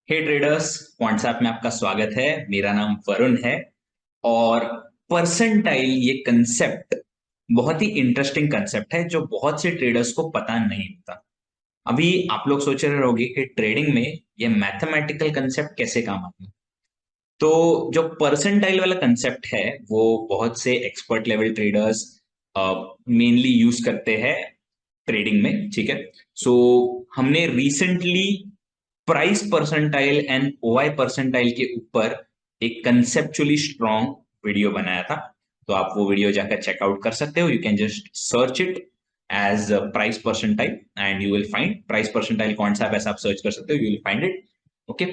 हे traders, WhatsApp में आपका स्वागत है। मेरा नाम वरुण है। और परसेंटाइल ये कंसेप्ट बहुत ही इंटरेस्टिंग कंसेप्ट है जो बहुत से ट्रेडर्स को पता नहीं होता। अभी आप लोग सोच रहे होंगे कि ट्रेडिंग में ये मैथमेटिकल कंसेप्ट कैसे काम आता है। तो जो परसेंटाइल वाला कंसेप्ट है वो बहुत से expert level traders mainly use करते हैं ट्रेडिंग में। ठीक है। सो हमने recently price percentile and OI percentile के ऊपर एक कंसेप्चुअली स्ट्रॉन्ग वीडियो बनाया था। तो आप वो वीडियो जाकर चेकआउट कर सकते हो। You can just search it as price percentile and you will find price percentile. कौन सा ऐसा आप सर्च कर सकते हो, you will find it. Okay.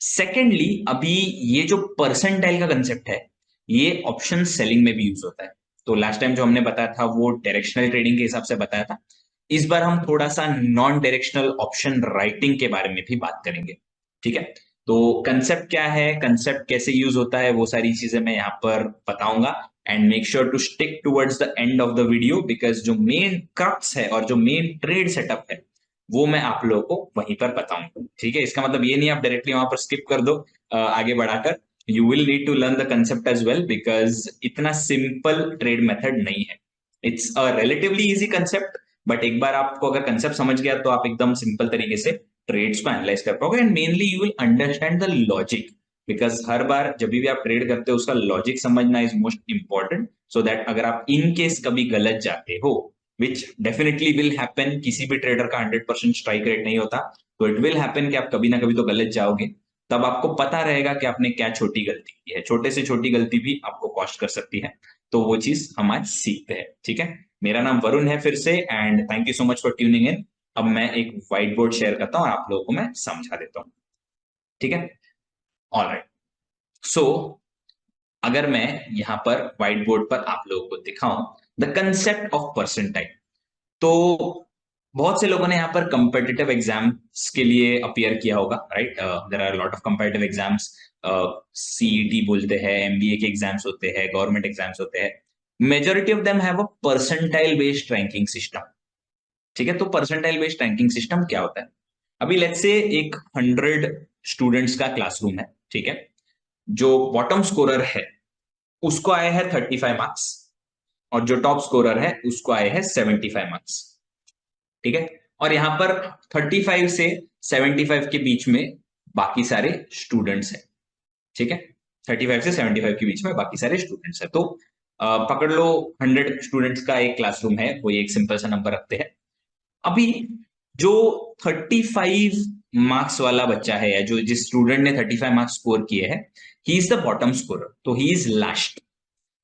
Secondly, अभी ये जो परसेंटाइल का कंसेप्ट है ये ऑप्शन सेलिंग में भी यूज होता है। तो लास्ट टाइम जो हमने बताया था वो डायरेक्शनल ट्रेडिंग के हिसाब से बताया था। इस बार हम थोड़ा सा नॉन डायरेक्शनल ऑप्शन राइटिंग के बारे में भी बात करेंगे। ठीक है। तो कंसेप्ट क्या है, कंसेप्ट कैसे यूज होता है, वो सारी चीजें मैं यहाँ पर बताऊंगा। And make sure to stick towards the end of the video because जो मेन क्रक्स है और जो मेन ट्रेड सेटअप है वो मैं आप लोगों को वहीं पर बताऊंगा। ठीक है। इसका मतलब ये नहीं आप डायरेक्टली वहां पर स्किप कर दो आगे बढ़ाकर। You will need to learn the concept as well because इतना सिंपल ट्रेड मेथड नहीं है। It's a relatively easy concept, but एक बार आपको अगर कंसेप्ट समझ गया तो आप एकदम सिंपल तरीके से ट्रेड्स को एनालाइज कर पाओगे and mainly you will understand the logic. Because हर बार जब भी आप ट्रेड करते हो उसका लॉजिक समझना is most important, so that अगर आप इन केस कभी गलत जाते हो, विच डेफिनेटली विल हैपन, किसी भी ट्रेडर का 100% स्ट्राइक रेट नहीं होता, तो इट विल हैपन कि आप कभी ना कभी तो गलत जाओगे। तब आपको पता रहेगा कि आपने क्या छोटी गलती की है। छोटे से छोटी गलती भी आपको कॉस्ट कर सकती है। तो वो चीज हम आज सीखते हैं। ठीक है। मेरा नाम वरुण है फिर से, and thank you so much for tuning in. अब मैं एक व्हाइट बोर्ड शेयर करता हूँ और आप लोगों को मैं समझा देता हूँ। ठीक है। All right. सो अगर मैं यहाँ पर व्हाइट बोर्ड पर आप लोगों को दिखाऊं द कंसेप्ट ऑफ परसेंटाइल, तो बहुत से लोगों ने यहाँ पर कंपेटिटिव एग्जाम्स के लिए अपियर किया होगा, right. There are lot of competitive exams. CET बोलते हैं, एमबीए के एग्जाम्स होते हैं, गवर्नमेंट एग्जाम्स होते हैं। Majority of them have a percentile based ranking system. ठीक है। तो परसेंटाइल बेस्ड रैंकिंग सिस्टम क्या होता है? अभी लेट्स से एक 100 स्टूडेंट्स का क्लासरूम है। ठीक है। जो बॉटम स्कोरर है उसको आए हैं 35 मार्क्स, और जो टॉप स्कोरर है उसको आए हैं 75 मार्क्स। ठीक है। और यहां पर 35 से 75 के बीच में बाकी सारे स्टूडेंट्स हैं। ठीक है। 35 से 75 के बीच में बाकी सारे स्टूडेंट्स हैं। तो पकड़ लो 100 स्टूडेंट्स का एक क्लासरूम है, कोई एक सिंपल सा नंबर रखते हैं। अभी जो 35 मार्क्स वाला बच्चा है या जो जिस स्टूडेंट ने 35 मार्क्स स्कोर किए हैं, he is the bottom scorer, तो ही इज लास्ट।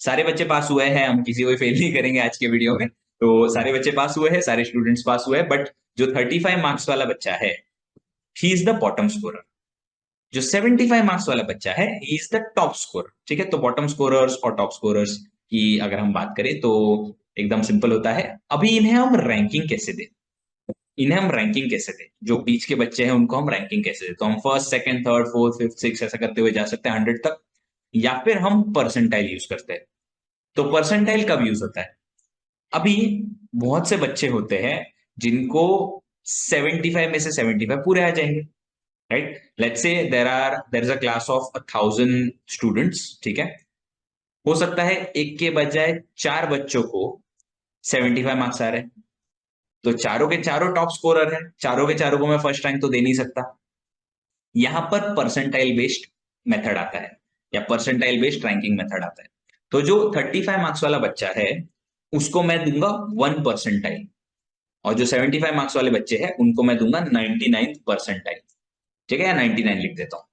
सारे बच्चे पास हुए हैं, हम किसी को फेल नहीं करेंगे आज के वीडियो में। तो सारे बच्चे पास हुए हैं, सारे स्टूडेंट्स पास हुए हैं, बट जो 35 मार्क्स वाला बच्चा है he is the bottom scorer. जो 75 मार्क्स वाला बच्चा है he is the top scorer. ठीक है। तो बॉटम स्कोरर्स और टॉप स्कोरर्स की अगर हम बात करें तो एकदम सिंपल होता है। अभी इन्हें हम रैंकिंग कैसे दें? इन्हें हम रैंकिंग कैसे दें? जो बीच के बच्चे हैं उनको हम रैंकिंग कैसे दें? तो हम first, second, third, fourth, fifth, six ऐसा करते हुए जा सकते हैं 100 तक, या फिर हम परसेंटाइल यूज करते हैं। तो परसेंटाइल कब यूज होता है? अभी बहुत से बच्चे होते हैं जिनको 75 में से 75 पूरे आ जाएंगे, right. Let's say there is a class of 1000 students. ठीक है। हो सकता है एक के बजाय चार बच्चों को 75 मार्क्स आ रहे हैं। तो चारों के चारों टॉप स्कोरर हैं, चारों के चारों को मैं फर्स्ट रैंक तो दे नहीं सकता। यहां पर परसेंटाइल बेस्ड मेथड आता है, या परसेंटाइल बेस्ड रैंकिंग मेथड आता है। तो जो 35 मार्क्स वाला बच्चा है उसको मैं दूंगा 1 परसेंटाइल, और जो 75 मार्क्स वाले बच्चे हैं उनको मैं दूंगा 99 परसेंटाइल। ठीक है। या 99 लिख देता हूं।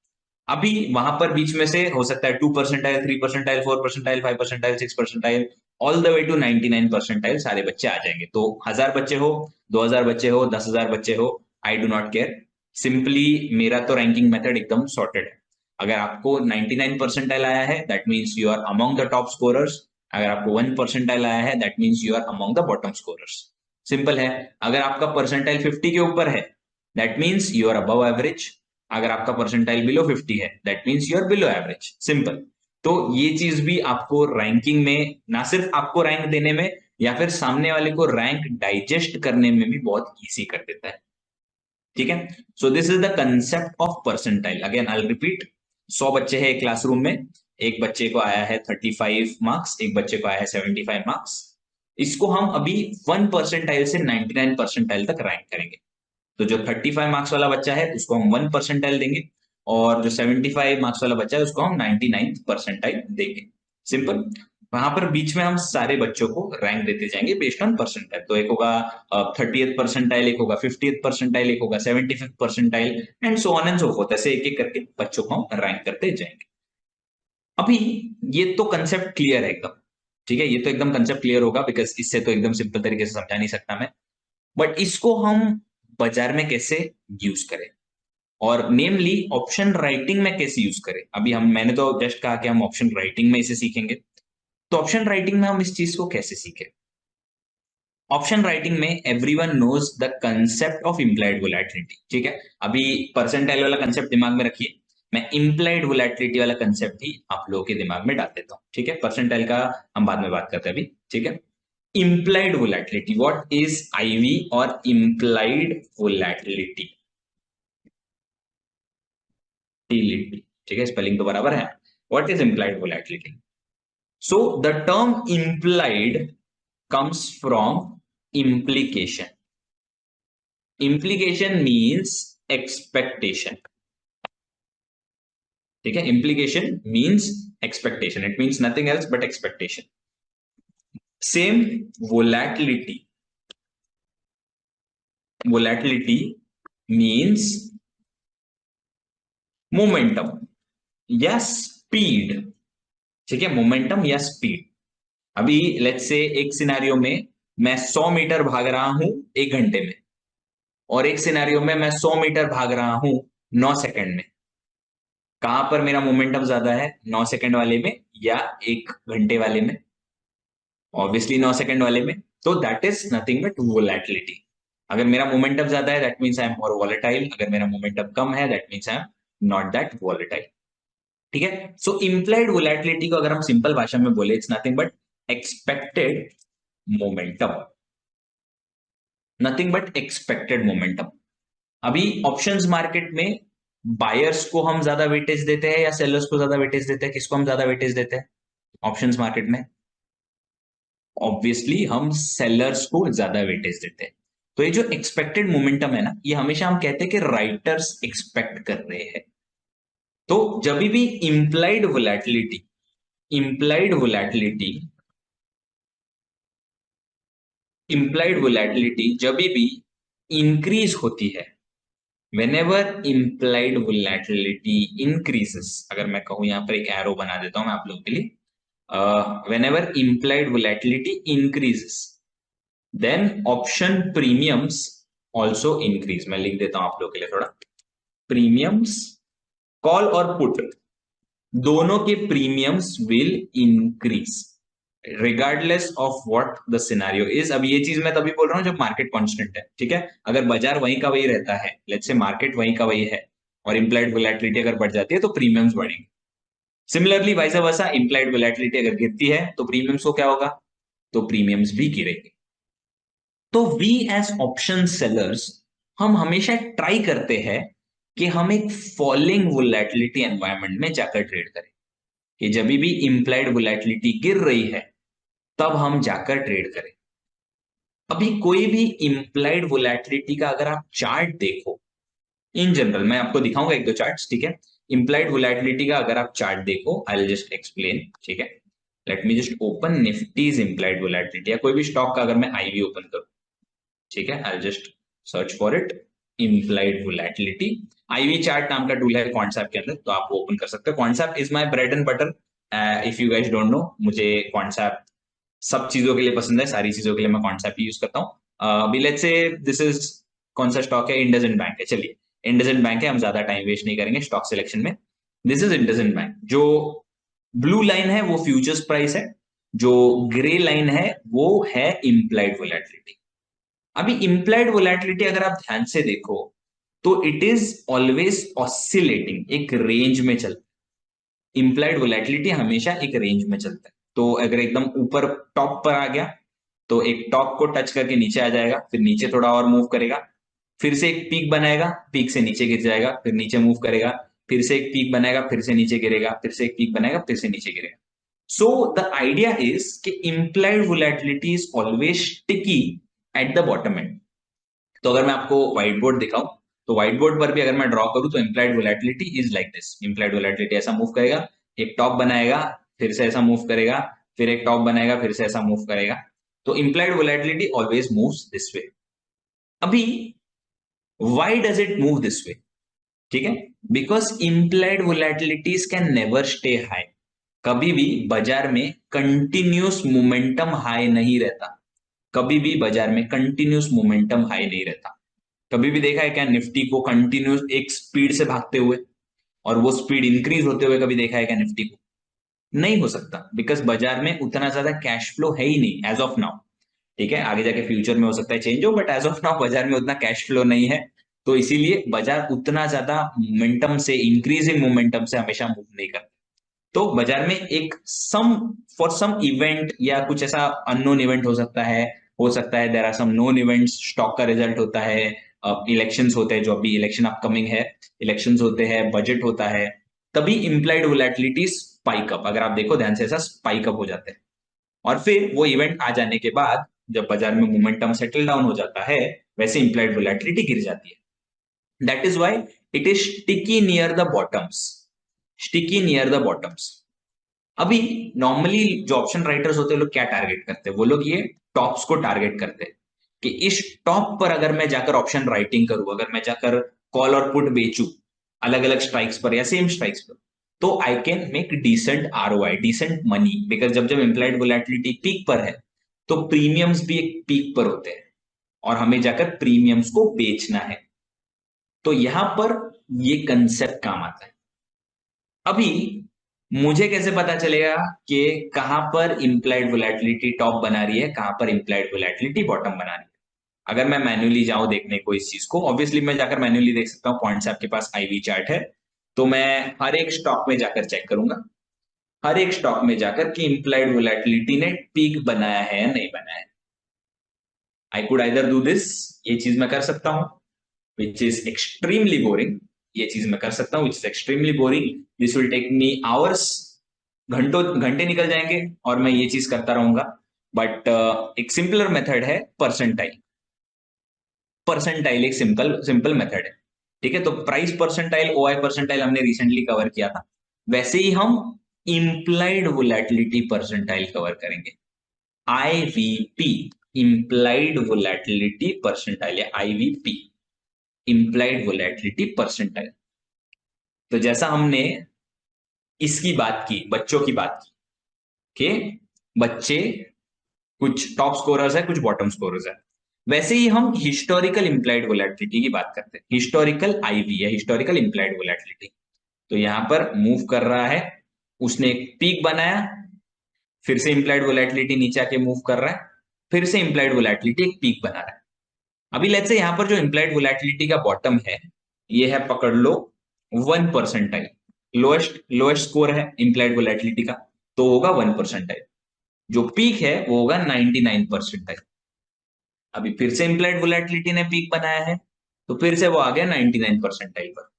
अभी वहां पर बीच में से हो सकता है 2 percentile, 3 percentile, 4 percentile, 5 percentile, 6 percentile, all the way to 99 percentile सारे बच्चे आ जाएंगे। तो 1000 बच्चे हो, 2000 बच्चे हो, 10,000 बच्चे हो, I do not care. Simply मेरा तो रैंकिंग मेथड एकदम सॉर्टेड है। अगर आपको 99 परसेंटाइल आया है that means you are among the top scorers. अगर आपको 1 परसेंटाइल आया है that means you are among the bottom scorers. Simple है। अगर आपका परसेंटाइल 50 के ऊपर है that means you are above average. अगर आपका परसेंटाइल बिलो 50 है that means you are below average. Simple. तो ये चीज भी आपको रैंकिंग में, ना सिर्फ आपको रैंक देने में, या फिर सामने वाले को रैंक डाइजेस्ट करने में भी बहुत इजी कर देता है। ठीक है। सो this is the concept of percentile. Again I repeat, 100 बच्चे हैं एक क्लासरूम में, एक बच्चे को आया है 35 मार्क्स, एक बच्चे को आया है 75 मार्क्स। इसको हम अभी 1 परसेंटाइल से 99 परसेंटाइल तक रैंक करेंगे। तो जो 35 मार्क्स वाला बच्चा है उसको हम 1 परसेंटाइल देंगे, और जो 75 मार्क्स वाला बच्चा है उसको हम 99 परसेंटाइल देंगे। सिंपल। वहां पर बीच में हम सारे बच्चों को रैंक देते जाएंगे बेस्ड ऑन परसेंटाइल। तो एक होगा 30th परसेंटाइल, एक होगा 50th परसेंटाइल, एक होगा 75th percentile, and so on and so fourth. ऐसे एक एक करके बच्चों को हम रैंक करते जाएंगे। अभी ये तो कंसेप्ट क्लियर है एकदम, ठीक है। ये तो एकदम कंसेप्ट क्लियर होगा, बिकॉज इससे तो एकदम सिंपल तरीके से समझा नहीं सकता मैं। बट इसको हम बाजार में कैसे यूज करें, और नेमली ऑप्शन राइटिंग में कैसे यूज करें। अभी मैंने तो जस्ट कहा कि हम ऑप्शन राइटिंग में इसे सीखेंगे। तो ऑप्शन राइटिंग में हम इस चीज को कैसे सीखें। ऑप्शन राइटिंग में everyone knows the concept of implied volatility, ठीक है। अभी परसेंटाइल वाला कंसेप्ट दिमाग में रखिए, मैं इम्प्लाइड वोलेटिलिटी वाला कंसेप्ट भी आप लोगों के दिमाग में डाल देता हूं, ठीक है। परसेंटाइल का हम बाद में बात करते हैं अभी, ठीक है। Implied volatility, what is IV और इम्प्लाइड वोलेटिलिटी, ठीक है, स्पेलिंग तो बराबर है। What is implied volatility? So the term implied comes from implication. Implication means expectation. ठीक है, implication means expectation. It means nothing else but expectation. Same volatility. Volatility means momentum या speed. ठीक है, momentum या speed. अभी let's say एक scenario में मैं 100 मीटर भाग रहा हूं 1 घंटे में, और एक सिनेरियो में मैं 100 मीटर भाग रहा हूं 9 सेकंड में। कहां पर मेरा मोमेंटम ज्यादा है, 9 सेकंड वाले में या 1 घंटे वाले में? ऑब्वियसली 9 सेकंड वाले में। तो that is nothing but volatility. अगर मेरा मोमेंटम ज्यादा है that means I am more volatile, अगर मेरा मोमेंटम कम है that means I am not that volatile. ठीक है। सो इम्प्लाइड वोलेटिलिटी को अगर हम सिंपल भाषा में बोले, it's nothing but expected momentum, nothing but expected momentum. अभी ऑप्शंस मार्केट में बायर्स को हम ज्यादा वेटेज देते हैं या सेलर्स को ज्यादा वेटेज देते हैं? किसको हम ज्यादा वेटेज देते हैं ऑप्शंस मार्केट में? ऑब्वियसली हम सेलर्स को ज्यादा वेटेज देते हैं। तो ये जो एक्सपेक्टेड मोमेंटम है ना, ये हमेशा हम कहते हैं कि राइटर्स एक्सपेक्ट कर रहे हैं। तो जब भी implied volatility, implied volatility, implied volatility जब भी इंक्रीज होती है, whenever implied volatility increases, अगर मैं कहूं यहां पर एक एरो बना देता हूं मैं आप लोगों के लिए, whenever implied volatility increases then option premiums also increase। मैं लिख देता हूं आप लोगों के लिए थोड़ा, प्रीमियम्स, कॉल और पुट दोनों के premiums will increase regardless of what the scenario is. अब ये चीज मैं तभी बोल रहा हूं जब मार्केट कांस्टेंट है, ठीक है। अगर बाजार वहीं का वही रहता है, लेट्स से मार्केट वहीं का वही है, और इंप्लाइड वोलेटिलिटी अगर बढ़ जाती है तो प्रीमियम्स बढ़ेंगे। Similarly vice versa, implied volatility अगर गिरती है तो प्रीमियम्स को क्या होगा, तो प्रीमियम्स भी गिरेंगे। तो वी एज ऑप्शन सेलर्स हम हमेशा ट्राई करते हैं कि हम एक फॉलिंग वोलेटिलिटी एनवायरनमेंट में जाकर ट्रेड करें, कि जब भी इंप्लाइड वोलेटिलिटी गिर रही है तब हम जाकर ट्रेड करें। अभी कोई भी इंप्लाइड वोलेटिलिटी का अगर आप चार्ट देखो, इन जनरल मैं आपको दिखाऊंगा एक दो चार्ट्स, ठीक है। इंप्लाइड वोलेटिलिटी का अगर आप चार्ट देखो, आई विल जस्ट एक्सप्लेन, ठीक है। Let me just open Nifty's implied volatility, या कोई भी स्टॉक का अगर मैं आईवी ओपन करूं, ठीक है, I just search for it, implied volatility. IV chart नाम का टूल है क्वांटसैप के अंदर, तो आप वो ओपन कर सकते हो। Quantsapp is my bread and butter. If you guys don't know, मुझे क्वांटसैप सब चीजों के लिए पसंद है, सारी चीजों के लिए मैं क्वांटसैप ही यूज करता हूँ। अभी लेट्स से दिस इज, कौन सा स्टॉक है, इंडसइंड बैंक है, चलिए इंडसइंड बैंक है, हम ज्यादा टाइम वेस्ट नहीं करेंगे स्टॉक सिलेक्शन में। This is IndusInd bank. जो ब्लू लाइन है वो फ्यूचर्स प्राइस है, जो ग्रे लाइन है वो है इंप्लाइड वोलेटिलिटी। अभी इंप्लाइड वोलेटिलिटी अगर आप ध्यान से देखो तो इट इज ऑलवेज ऑसिलेटिंग, एक रेंज में चलता है। इंप्लाइड वोलेटिलिटी हमेशा एक रेंज में चलता है। तो अगर एकदम ऊपर टॉप पर आ गया तो एक टॉप को टच करके नीचे आ जाएगा, फिर नीचे थोड़ा और मूव करेगा, फिर से एक पीक बनाएगा, पीक से नीचे गिर जाएगा, फिर नीचे मूव करेगा, फिर से एक पीक बनाएगा, फिर से नीचे गिरेगा, फिर से एक पीक बनाएगा, फिर से नीचे गिरेगा। सो द आइडिया इज कि implied volatility is always sticky at the bottom and. तो अगर मैं आपको व्हाइट बोर्ड दिखाऊं, तो व्हाइट बोर्ड पर भी अगर मैं ड्रॉ करूं तो implied volatility is like this. implied volatility ऐसा मूव करेगा, एक टॉप बनाएगा, फिर से ऐसा मूव करेगा, फिर एक टॉप बनाएगा, फिर से ऐसा मूव करेगा। तो implied volatility always moves this way. अभी why does it move this way? ठीक है, because implied volatilities can never stay high. कभी भी बाजार में कंटिन्यूस मोमेंटम हाई नहीं रहता, कभी भी बाजार में कंटिन्यूस मोमेंटम हाई नहीं रहता। कभी भी देखा है क्या निफ्टी को कंटिन्यूस एक स्पीड से भागते हुए, और वो स्पीड इंक्रीज होते हुए कभी देखा है क्या निफ्टी को? नहीं हो सकता, बिकॉज बाजार में उतना ज्यादा कैश फ्लो है ही नहीं एज ऑफ नाउ। ठीक है, आगे जाके फ्यूचर में हो सकता है चेंज हो, बट एज ऑफ नाउ बाजार में उतना कैश फ्लो नहीं है। तो इसीलिए बाजार उतना ज्यादा मोमेंटम से, इंक्रीजिंग मोमेंटम से हमेशा मूव नहीं करता। तो बाजार में एक सम, फॉर सम इवेंट या कुछ ऐसा अननोन इवेंट हो सकता है, there are some known events, stock का रिजल्ट होता है, इलेक्शंस होते हैं, जो अभी इलेक्शन अपकमिंग है, इलेक्शंस होते हैं, बजट होता है, तभी इम्प्लाइड वोलेटिलिटी स्पाइक अप, अगर आप देखो ध्यान से, ऐसा स्पाइक अप हो जाते हैं। और फिर वो इवेंट आ जाने के बाद जब बाजार में मोमेंटम सेटल डाउन हो जाता है, वैसे इम्प्लाइड वोलेटिलिटी गिर जाती है। That is why it is sticky near the bottoms, sticky near the bottoms. अभी नॉर्मली जो ऑप्शन राइटर्स होते हैं, लोग क्या टारगेट करते हैं? वो लोग ये टॉप्स को टारगेट करते हैं कि इस टॉप पर अगर मैं जाकर ऑप्शन राइटिंग करूं, अगर मैं जाकर कॉल और पुट बेचूं अलग अलग स्ट्राइक्स पर या सेम स्ट्राइक्स पर, तो I can make decent ROI, decent money. Because जब जब इम्प्लाइड वोलेटिलिटी पीक पर है, तो प्रीमियम्स भी एक पीक पर होते हैं, और हमें जाकर प्रीमियम्स को बेचना है। तो यहां पर ये कंसेप्ट काम आता है। अभी मुझे कैसे पता चलेगा कि कहां पर इम्प्लाइड वोलेटिलिटी टॉप बना रही है, कहां पर इम्प्लाइड वोलेटिलिटी बॉटम बना रही है? अगर मैं मैन्युअली जाऊं देखने को इस चीज को, ऑब्वियसली मैं जाकर मैन्युअली देख सकता हूं, पॉइंट्स आपके पास आईवी चार्ट है, तो मैं हर एक स्टॉक में जाकर चेक करूंगा, हर एक स्टॉक में जाकर कि इम्प्लाइड वोलेटिलिटी ने पीक बनाया है या नहीं बनाया है। I could either do this, ये चीज मैं कर सकता हूं, विच इज एक्सट्रीमली बोरिंग। ये चीज मैं कर सकता हूं which is extremely boring, this will take me hours, घंटों घंटे निकल जाएंगे और मैं ये चीज करता रहूंगा। बट एक सिंपलर मेथड है परसेंटाइल। परसेंटाइल एक सिंपल सिंपल मेथड है। ठीक है, तो प्राइस परसेंटाइल, ओआई परसेंटाइल हमने रिसेंटली कवर किया था, वैसे ही हम इम्प्लाइड वोलेटिलिटी परसेंटाइल कवर करेंगे। आईवीपी, इम्प्लाइड वोलेटिलिटी परसेंटाइल, या आईवीपी, इम्प्लाइड वोलेटिलिटी परसेंटाइल। तो जैसा हमने इसकी बात की, बच्चों की बात की कि बच्चे कुछ टॉप स्कोरर्स है, कुछ बॉटम स्कोरर्स है, वैसे ही हम हिस्टोरिकल इम्प्लाइड वोलेटिलिटी की बात करते हैं। हिस्टोरिकल आईवी है, हिस्टोरिकल इम्प्लाइड वोलेटिलिटी। तो यहां पर मूव कर रहा है, उसने एक पीक बनाया, फिर से इम्प्लाइड वोलेटिलिटी नीचे आके मूव कर रहा है, फिर से इम्प्लाइड वोलेटिलिटी एक पीक बना रहा है। अभी लेट्स से यहां पर जो इम्प्लाइड वोलेटिलिटी का बॉटम है, ये है, पकड़ लो, 1%। लोएस्ट लोएस्ट स्कोर है इम्प्लाइड वोलेटिलिटी का, तो होगा 1%। जो पीक है वो होगा 99%। अभी फिर से इम्प्लाइड वोलेटिलिटी ने पीक बनाया है, तो फिर से वो आ गया 99% पर,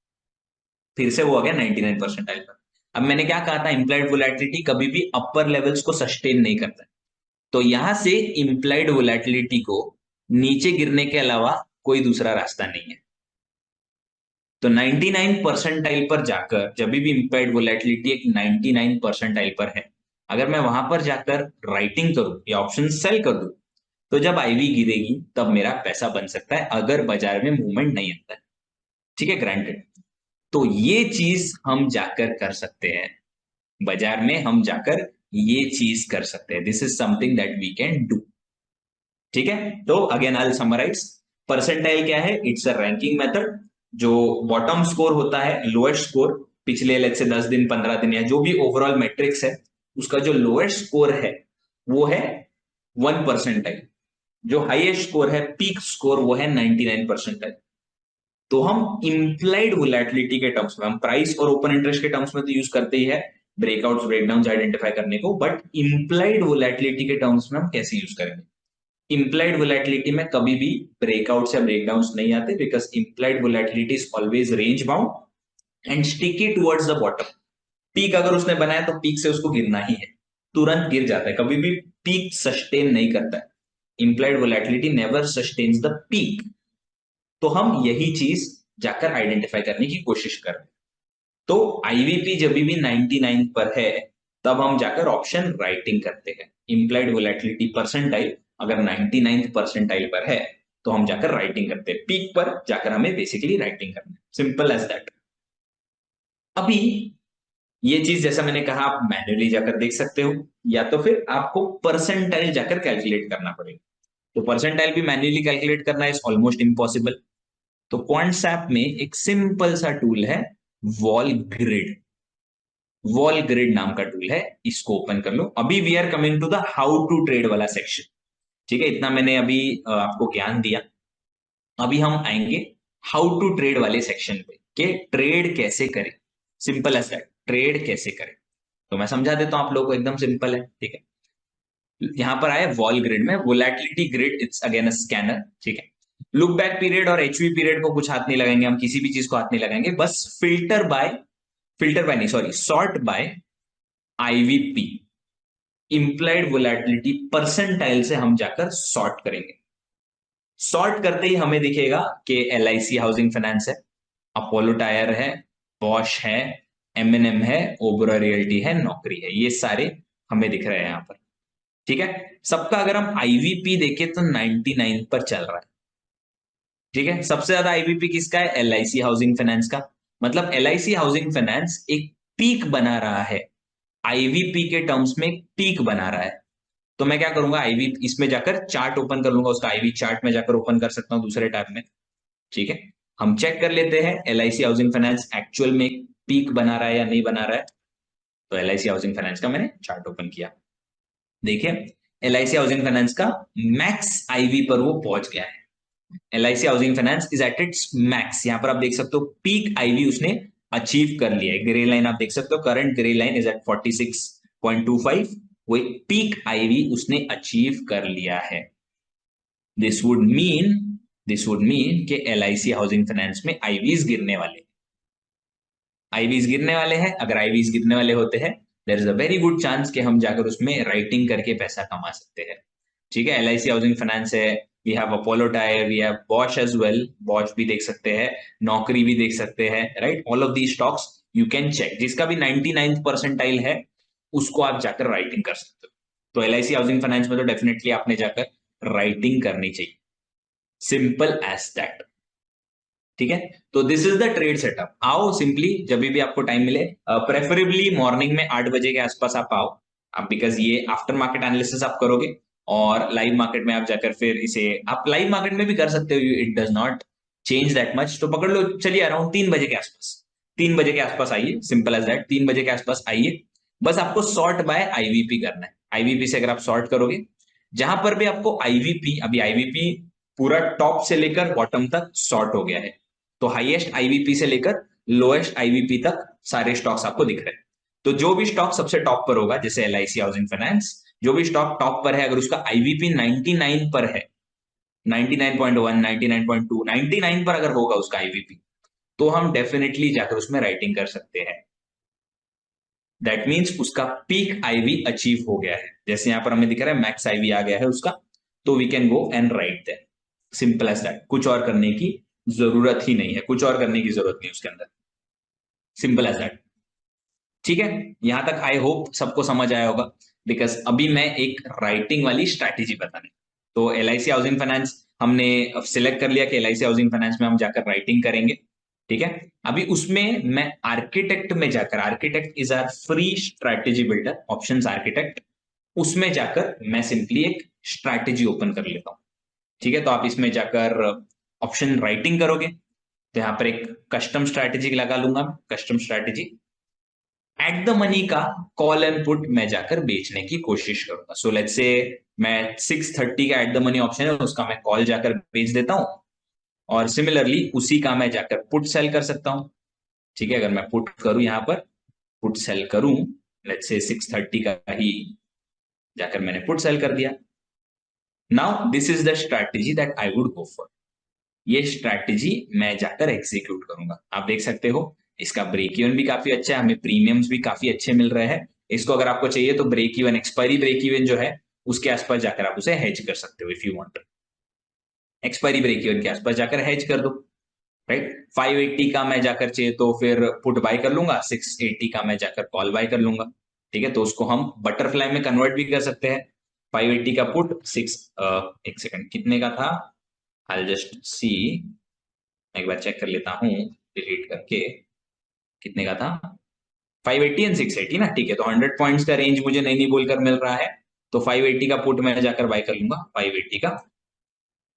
फिर से वो आ गया 99% पर। अब मैंने क्या कहा था, इम्प्लाइड वोलेटिलिटी कभी भी अपर लेवल्स को सस्टेन नहीं करता, तो यहां से इम्प्लाइड वोलेटिलिटी को नीचे गिरने के अलावा कोई दूसरा रास्ता नहीं है। तो 99 परसेंटाइल पर जाकर, जब भी इम्प्लाइड वोलेटिलिटी एक 99 परसेंटाइल पर है, अगर मैं वहां पर जाकर राइटिंग करूं या ऑप्शन सेल कर दूं, तो जब आईवी गिरेगी तब मेरा पैसा बन सकता है, अगर बाजार में मूवमेंट नहीं आता है। ठीक है, ग्रांटेड। तो ये चीज हम जाकर कर सकते हैं, बाजार में हम जाकर ये चीज कर सकते हैं। This is something that we can do. ठीक है, तो again I will summarize. Percentile क्या है? It's a ranking method. जो बॉटम स्कोर होता है, लोएस्ट स्कोर, पिछले लेट्स से 10 दिन, 15 दिन, या जो भी ओवरऑल मैट्रिक्स है, उसका जो लोएस्ट स्कोर है वो है 1%। जो हाईएस्ट स्कोर है, पीक स्कोर, वो है 99%। तो हम इम्प्लाइड वोलेटिलिटी के टर्म्स में, हम प्राइस और ओपन इंटरेस्ट के टर्म्स में तो यूज करते ही है ब्रेकआउट्स, ब्रेकडाउन्स आइडेंटिफाई करने को, बट इम्प्लाइड वोलेटिलिटी के टर्म्स में हम कैसे यूज करेंगे? इम्प्लाइड वोलेटिलिटी में कभी भी ब्रेकआउट्स या ब्रेकडाउन्स नहीं आते, because implied volatility is always range bound and sticky towards the bottom. Peak अगर उसने बनाया तो पीक से उसको गिरना ही है, तुरंत गिर जाता है, कभी भी पीक सस्टेन नहीं करता है। Implied volatility never sustains the peak. तो हम यही चीज जाकर आइडेंटिफाई करने की कोशिश कर रहे हैं। तो आईवीपी जब भी 99 पर है तब हम जाकर ऑप्शन राइटिंग करते हैं। इम्प्लाइड वोलेटिलिटी परसेंटाइल अगर 99 परसेंटाइल पर है तो हम जाकर राइटिंग करते हैं, पीक पर जाकर हमें बेसिकली राइटिंग करना है, सिंपल एज दैट। अभी ये चीज जैसा मैंने कहा आप मैन्युअली जाकर देख सकते हो, या तो फिर आपको परसेंटाइल जाकर कैलकुलेट करना पड़ेगा। तो परसेंटाइल भी मैन्युअली कैलकुलेट करना इज ऑलमोस्ट इम्पॉसिबल। तो क्वांट्सएप में एक सिंपल सा टूल है, वॉल ग्रिड। वॉल ग्रिड नाम का टूल है, इसको ओपन कर लो। अभी we are coming to the how to trade वाला सेक्शन। ठीक है, इतना मैंने अभी आपको ज्ञान दिया। अभी हम आएंगे हाउ टू ट्रेड वाले सेक्शन पे कि ट्रेड कैसे करें। सिंपल एज दैट, ट्रेड कैसे करें। तो मैं समझा देता हूं आप लोगों को, एकदम सिंपल है। ठीक है, यहां पर आए वॉल ग्रिड में, volatility grid, it's again a scanner. ठीक है, लुक बैक पीरियड और एचवी पीरियड को कुछ हाथ नहीं लगाएंगे हम, किसी भी चीज को हाथ नहीं लगाएंगे, बस फिल्टर बाय नहीं, sorry, sort by IVP, implied volatility percentile से हम जाकर सॉर्ट करेंगे। सॉर्ट करते ही हमें दिखेगा कि एलआईसी हाउसिंग फाइनेंस है, अपोलो टायर है, बॉश है, एमएनएम है, ओबरा रियल्टी है, नौकरी है, ये सारे हमें दिख रहे हैं यहाँ पर। ठीक है, सबका अगर हम आईवीपी देखें तो 99 पर चल रहा है। ठीक है, सबसे ज्यादा आईवीपी किसका है? एलआईसी हाउसिंग फाइनेंस का। मतलब एलआईसी हाउसिंग फाइनेंस एक पीक बना रहा है, आईवीपी के टर्म्स में एक पीक बना रहा है। तो मैं क्या करूंगा, आईवी इसमें जाकर चार्ट ओपन कर लूंगा, उसका आईवी चार्ट में जाकर ओपन कर सकता हूं दूसरे टैब में। ठीक है, हम चेक कर लेते हैं एलआईसी हाउसिंग फाइनेंस एक्चुअल में पीक बना रहा है या नहीं बना रहा है। तो एलआईसी हाउसिंग फाइनेंस का मैंने चार्ट ओपन किया, देखिए एलआईसी हाउसिंग फाइनेंस का मैक्स आईवी पर वो पहुंच गया है। LIC housing finance is at its max, यहां पर आप देख सकते हो पीक आईवी उसने अचीव कर लिया है। ग्रे लाइन आप देख सकते हो, current grey line is at 46.25, वो एक पीक आईवी उसने अचीव कर लिया है। This would mean this would mean कि एलआईसी हाउसिंग फाइनेंस में आईवीज गिरने वाले, आईवीज गिरने वाले हैं। अगर आईवीज गिरने वाले होते हैं, there is a very good chance कि हम जाकर उसमें राइटिंग करके पैसा कमा सकते हैं। ठीक है, एलआईसी हाउसिंग फाइनेंस है, we have Apollo tyre, we have Bosch as well, Bosch भी देख सकते हैं, नौकरी भी देख सकते हैं, right. All of these stocks you can check, जिसका भी 99th परसेंटाइल है उसको आप जाकर राइटिंग कर सकते हो। तो एलआईसी हाउसिंग फाइनेंस में तो डेफिनेटली आपने जाकर राइटिंग करनी चाहिए, सिंपल एज दैट। ठीक है, तो this is the trade setup. आओ सिंपली जब भी आपको टाइम मिले, प्रेफरेबली मॉर्निंग में 8 बजे के आसपास आप आओ, आप, बिकॉज ये आफ्टर मार्केट एनालिसिस आप करोगे और लाइव मार्केट में आप जाकर फिर इसे आप लाइव मार्केट में भी कर सकते हो, it does not change that much. तो पकड़ लो, चलिए अराउंड 3 बजे के आसपास, 3 बजे के आसपास आइए, सिंपल एज दैट, 3 बजे के आसपास आइए। बस आपको सॉर्ट बाय आईवीपी करना है। आईवीपी से अगर आप सॉर्ट करोगे, जहां पर भी आपको आईवीपी, अभी आईवीपी पूरा टॉप से लेकर बॉटम तक सॉर्ट हो गया है, तो हाईएस्ट आईवीपी से लेकर लोएस्ट आईवीपी तक सारे स्टॉक्स आपको दिख रहे हैं। तो जो भी स्टॉक सबसे टॉप पर होगा, जैसे एलआईसी हाउसिंग फाइनेंस, जो भी स्टॉक टॉप पर है, अगर उसका आईवीपी 99 पर है, 99.1, 99.2, 99 पर अगर होगा उसका आईवीपी, तो हम डेफिनेटली जाकर उसमें राइटिंग कर सकते हैं। दैट मीन्स उसका पीक आईवी अचीव हो गया है, जैसे यहां पर हमें दिख रहा है मैक्स आईवी आ गया है उसका, तो we can go and write that, simple as that. कुछ और करने की जरूरत ही नहीं है, कुछ और करने की जरूरत नहीं उसके अंदर, सिंपल एज दैट। ठीक है, यहां तक आई होप सबको समझ आया होगा, बिकॉज अभी मैं एक राइटिंग वाली स्ट्रैटेजी बताने। तो एलआईसी हाउसिंग फाइनेंस हमने सिलेक्ट कर लिया कि एलआईसी हाउसिंग फाइनेंस में हम जाकर राइटिंग करेंगे। ठीक है, अभी उसमें मैं आर्किटेक्ट में जाकर, architect is our free strategy builder, options architect, उसमें जाकर मैं सिंपली एक स्ट्रैटेजी ओपन कर लेता हूं। ठीक है, तो आप इसमें जाकर ऑप्शन राइटिंग करोगे, तो यहां पर एक कस्टम स्ट्रैटेजी लगा लूंगा, custom strategy at the money का कॉल एंड पुट मैं जाकर बेचने की कोशिश करूंगा। सो लेट्स से मैं 6:30 का एट द मनी ऑप्शन है उसका मैं कॉल जाकर बेच देता हूं, और सिमिलरली उसी का मैं जाकर पुट सेल कर सकता हूं। ठीक है, अगर मैं पुट करूं, यहां पर पुट सेल करूं, लेट्स से 6:30 का ही जाकर मैंने पुट सेल कर दिया। Now this is the strategy that I would go for. ये स्ट्रैटेजी मैं जाकर एग्जीक्यूट करूंगा। आप देख सकते हो इसका ब्रेक इवन भी काफी अच्छा है, हमें प्रीमियम्स भी काफी अच्छे मिल रहे हैं। इसको अगर आपको चाहिए तो break even, expiry break even जो है उसके आसपास जाकर आप उसे हेज कर सकते हो if you want. Expiry break even के आसपास जाकर हेज कर दो, राइट। 580 का मैं जाकर चाहिए तो फिर पुट बाय कर लूंगा, 680 का मैं जाकर कॉल बाय कर लूंगा। ठीक है, तो उसको हम बटरफ्लाई में कन्वर्ट भी कर सकते हैं। 580 का पुट एक सेकंड कितने का था, आई जस्ट सी, एक बार चेक कर लेता हूँ डिलीट करके, कितने का था 580 एंड 680 ना। ठीक है, तो 100 पॉइंट्स का रेंज मुझे नहीं नहीं बोलकर मिल रहा है, तो 580 का पुट मैं जाकर बाय कर लूंगा 580 का,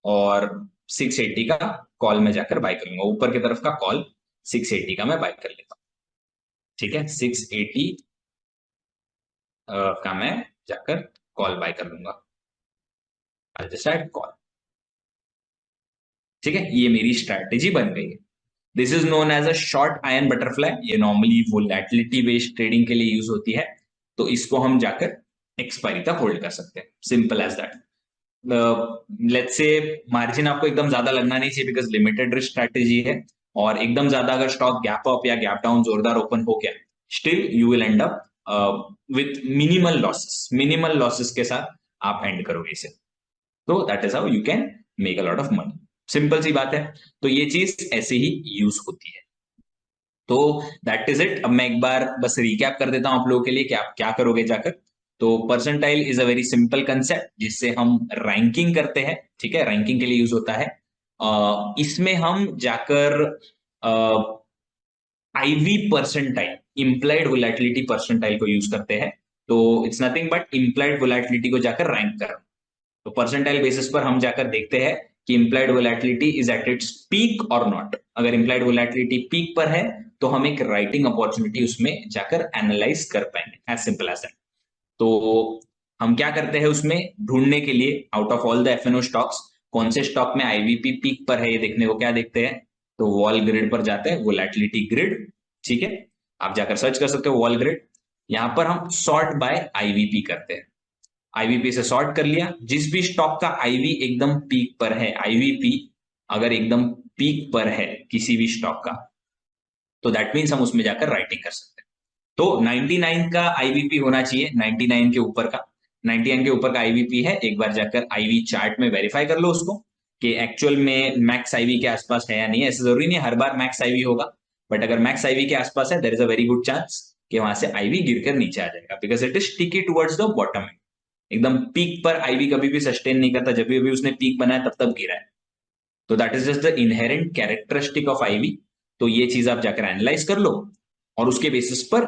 और 680 का कॉल में जाकर बाय कर लूंगा। ऊपर की तरफ का कॉल 680 का मैं बाय कर लेता हूँ। ठीक है, 680 का मैं जाकर कॉल बाय कर लूंगा, आई जस्ट ऐड कॉल। ठीक है, ये मेरी स्ट्रैटेजी बन गई है। This is known as a short iron butterfly. ये नॉर्मली वोलेटिलिटी बेस्ड ट्रेडिंग के लिए यूज होती है, तो इसको हम जाकर एक्सपायरी तक होल्ड कर सकते हैं, simple as that. Let's say margin आपको एकदम ज्यादा लगना नहीं चाहिए बिकॉज लिमिटेड रिस्क स्ट्रैटेजी है, और एकदम ज्यादा अगर स्टॉक गैप अप या गैप डाउन जोरदार ओपन हो गया, still you will end up with minimal losses के साथ आप एंड करोगे इसे। तो that is how you can make a lot of money. Simple सी बात है, तो ये चीज ऐसे ही यूज होती है। तो दैट इज इट। अब मैं एक बार बस रिकैप कर देता हूं आप लोगों के लिए कि आप क्या करोगे जाकर। तो percentile is a very simple concept जिससे हम रैंकिंग करते हैं। ठीक है, रैंकिंग के लिए यूज होता है। इसमें हम जाकर IV percentile, implied volatility percentile को यूज करते हैं। तो it's nothing but implied volatility को जाकर रैंक करना। तो परसेंटाइल बेसिस पर हम जाकर देखते हैं कि implied volatility is at its peak और नॉट। अगर इम्प्लाइड वोलेटिलिटी पीक पर है तो हम एक राइटिंग अपॉर्चुनिटी उसमें जाकर एनालाइज कर पाएंगे, एज सिंपल एज दैट। तो हम क्या करते हैं उसमें ढूंढने के लिए, out of all the FNO stocks, कौन से स्टॉक में आईवीपी पीक पर है ये देखने को क्या देखते हैं, तो वॉल ग्रिड पर जाते हैं, वोलेटिलिटी ग्रिड। ठीक है, आप जाकर सर्च कर सकते हो वॉल ग्रिड। यहां पर हम सॉर्ट बाय आईवीपी करते हैं। आईवीपी से सॉर्ट कर लिया, जिस भी स्टॉक का आईवी एकदम पीक पर है, आईवीपी अगर एकदम पीक पर है किसी भी स्टॉक का, तो दैट मीन्स हम उसमें जाकर राइटिंग कर सकते हैं। तो 99 का आईवीपी होना चाहिए, 99 के ऊपर का, 99 के ऊपर का आईवीपी है। एक बार जाकर आईवी चार्ट में वेरीफाई कर लो उसको कि एक्चुअल में मैक्स आईवी के आसपास है या नहीं है। ऐसे जरूरी नहीं हर बार मैक्स आईवी होगा, बट अगर मैक्स आईवी के आसपास है there is a very good chance कि वहां से आईवी गिरकर नीचे आ जाएगा, because it is sticky towards the bottom. एकदम पीक पर आईवी कभी भी सस्टेन नहीं करता, जब भी उसने पीक बनाया तब तब गिरा है। तो that is just the inherent characteristic of IV. तो ये चीज आप जाकर एनालाइज कर लो, और उसके बेसिस पर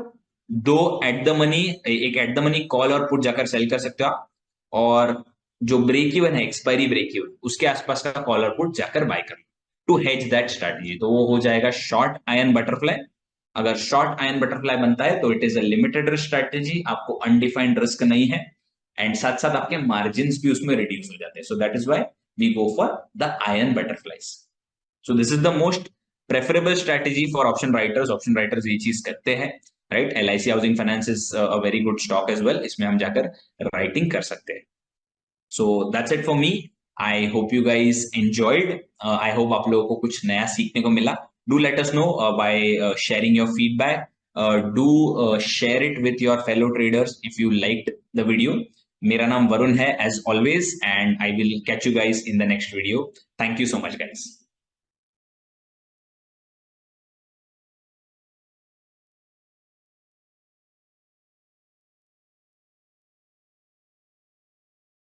दो एट द मनी, एक एट द मनी कॉल और पुट जाकर सेल कर सकते हो आप, और जो ब्रेक इवन है, एक्सपायरी ब्रेक इवन, उसके आसपास का कॉल और पुट जाकर बाय कर लो टू हेज दैट स्ट्रैटेजी। तो वो हो जाएगा शॉर्ट आयन बटरफ्लाई। अगर शॉर्ट आयन बटरफ्लाई बनता है तो it is a limited risk strategy, आपको अनडिफाइंड रिस्क नहीं है, एंड साथ साथ आपके मार्जिन भी उसमें रिड्यूस हो जाते हैं। So that is why we go for the iron butterflies. So this is the most preferable strategy for option writers. Option writers ये चीज करते हैं, right. LIC housing finance is a very good stock as well, इसमें हम जाकर writing कर सकते हैं। So that's it for me. I hope you guys enjoyed. I hope आप लोगों को कुछ नया सीखने को मिला। Do let us know by sharing your feedback. Do share it with your fellow traders if you liked the video. मेरा नाम वरुण है as always, and I will catch you guys in the next video. Thank you so much guys.